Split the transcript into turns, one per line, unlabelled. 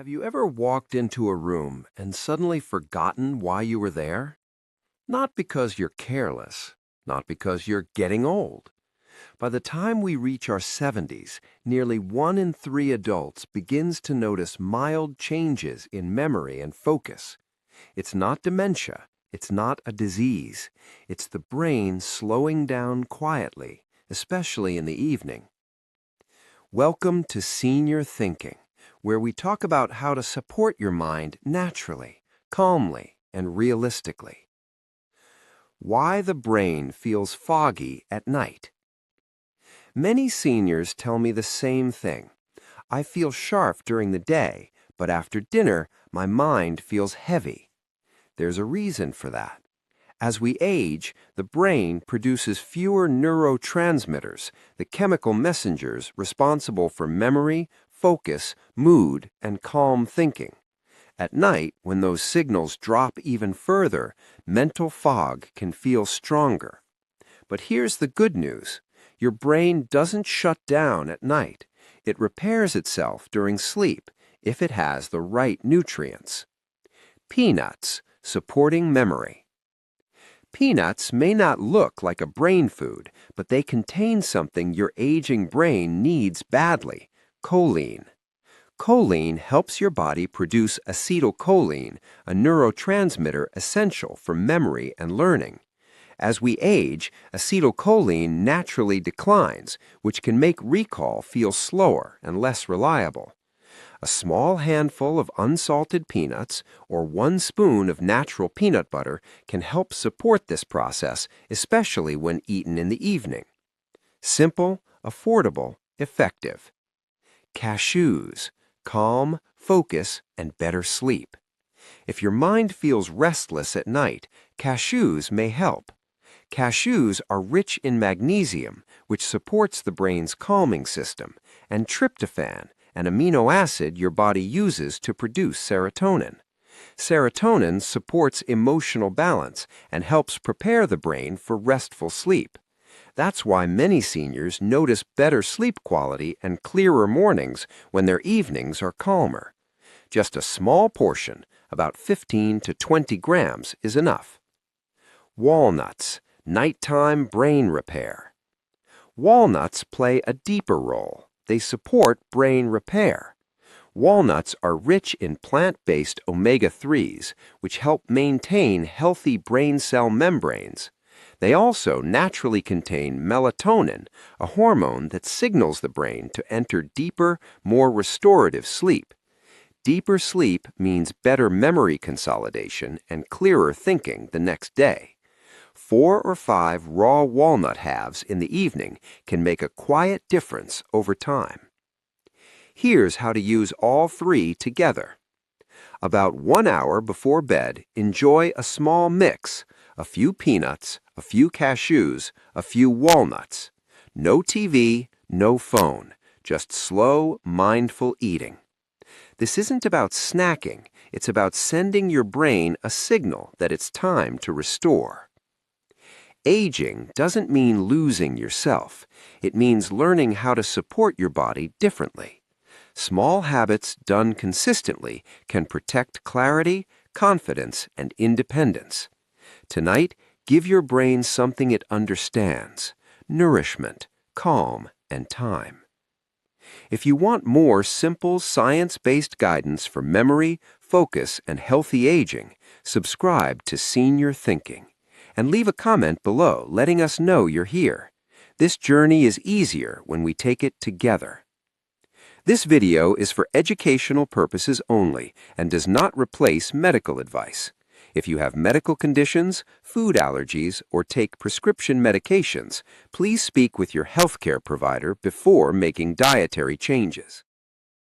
Have you ever walked into a room and suddenly forgotten why you were there? Not because you're careless, not because you're getting old. By the time we reach our 70s, nearly 1 in 3 adults begins to notice mild changes in memory and focus. It's not dementia, it's not a disease. It's the brain slowing down quietly, especially in the evening. Welcome to Senior Thinking, where we talk about how to support your mind naturally, calmly, and realistically. Why the brain feels foggy at night. Many seniors tell me the same thing. I feel sharp during the day, but after dinner, my mind feels heavy. There's a reason for that. As we age, the brain produces fewer neurotransmitters, the chemical messengers responsible for memory, focus, mood, and calm thinking. At night, when those signals drop even further, mental fog can feel stronger. But here's the good news. Your brain doesn't shut down at night. It repairs itself during sleep if it has the right nutrients. Peanuts, supporting memory. Peanuts may not look like a brain food, but they contain something your aging brain needs badly: choline. Choline helps your body produce acetylcholine, a neurotransmitter essential for memory and learning. As we age, acetylcholine naturally declines, which can make recall feel slower and less reliable. A small handful of unsalted peanuts or 1 spoon of natural peanut butter can help support this process, especially when eaten in the evening. Simple, affordable, effective. Cashews, calm, focus, and better sleep. If your mind feels restless at night, cashews may help. Cashews are rich in magnesium, which supports the brain's calming system, and tryptophan, an amino acid your body uses to produce serotonin. Serotonin supports emotional balance and helps prepare the brain for restful sleep. That's why many seniors notice better sleep quality and clearer mornings when their evenings are calmer. Just a small portion, about 15 to 20 grams, is enough. Walnuts, nighttime brain repair. Walnuts play a deeper role. They support brain repair. Walnuts are rich in plant-based omega-3s, which help maintain healthy brain cell membranes. They also naturally contain melatonin, a hormone that signals the brain to enter deeper, more restorative sleep. Deeper sleep means better memory consolidation and clearer thinking the next day. 4 or 5 raw walnut halves in the evening can make a quiet difference over time. Here's how to use all 3 together. About 1 hour before bed, enjoy a small mix: a few peanuts, a few cashews, a few walnuts. No TV, no phone, just slow, mindful eating. This isn't about snacking, it's about sending your brain a signal that it's time to restore. Aging doesn't mean losing yourself. It means learning how to support your body differently. Small habits done consistently can protect clarity, confidence, and independence. Tonight, give your brain something it understands: nourishment, calm, and time. If you want more simple, science-based guidance for memory, focus, and healthy aging, subscribe to Senior Thinking. And leave a comment below letting us know you're here. This journey is easier when we take it together. This video is for educational purposes only and does not replace medical advice. If you have medical conditions, food allergies, or take prescription medications, please speak with your healthcare provider before making dietary changes.